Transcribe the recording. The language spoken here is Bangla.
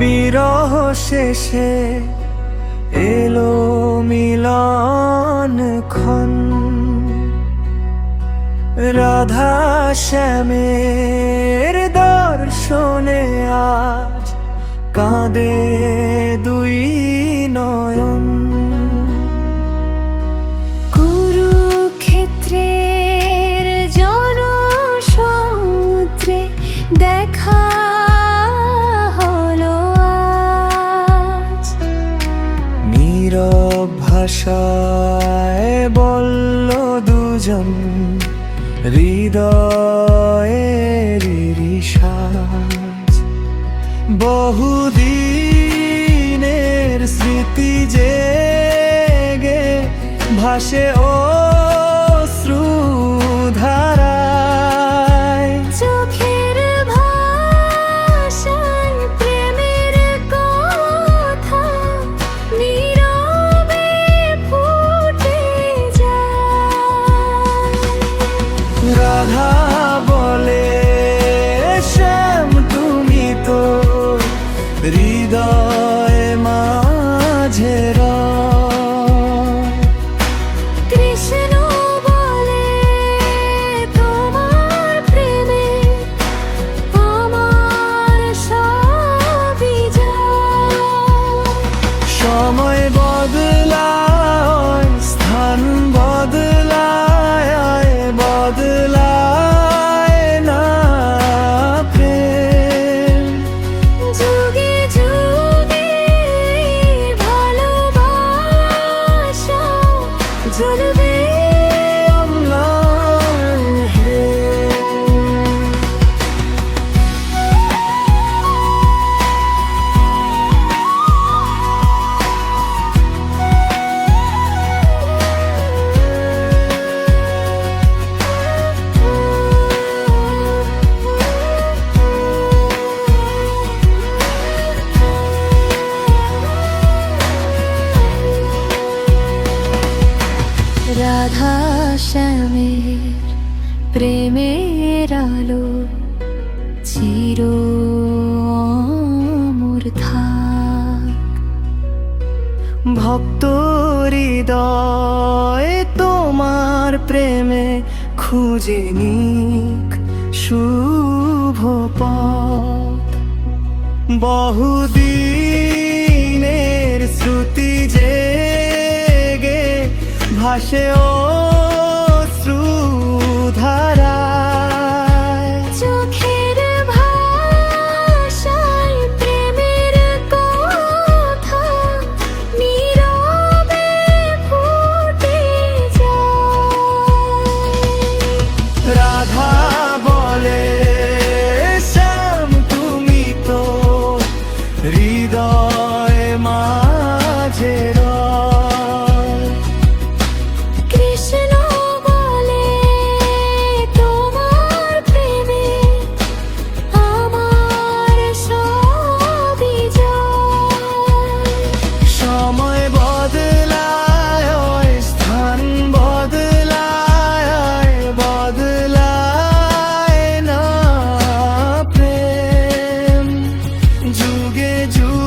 বিরহ শেষে এলো মিলন ক্ষণ, রাধা শ্যামের দর্শনে আজ কাঁদে দুই নয়ন। কুরুক্ষেত্রের জনসমুদ্রে দেখা হলো আজ, নীরব ভাষায় বলল দুজন হৃদয়ের সাজ। বহুদিনের স্মৃতি জেগে ভাসে অশ্রুধারায়, চোখের ভাষায় প্রেমের কথা নীরবে ফুটে যায়। রাধা বলে শ্যাম তুমি তো হৃদয় মাঝে রয়। কৃষ্ণ বলে তোমার প্রেমে আমার সবই যায়। সময় বদলায়, স্থান বদলায়, বদলায় না প্রেম। যুগে যুগে ভালোবাসা জ্বলবে অম্লান হে। রাধা শ্যামের প্রেমের আলো চির অমর থাক। ভক্ত হৃদয় তোমার প্রেমে খুঁজে নিক শুভ পথ। বহুদিনের শ্রুতি জেগে ভাসে অশ্রুধারায়, চোখের ভাষায় প্রেমের কথা নীরবে ফুটে যায়। রাধা বলে শ্যাম তুমি তো হৃদয় মাঝে রয়। কৃষ্ণ বলে তোমার প্রেমে আমার সবই যায়। সময় বদলায়, স্থান বদলায়, বদলায় না প্রেম। যুগে যুগে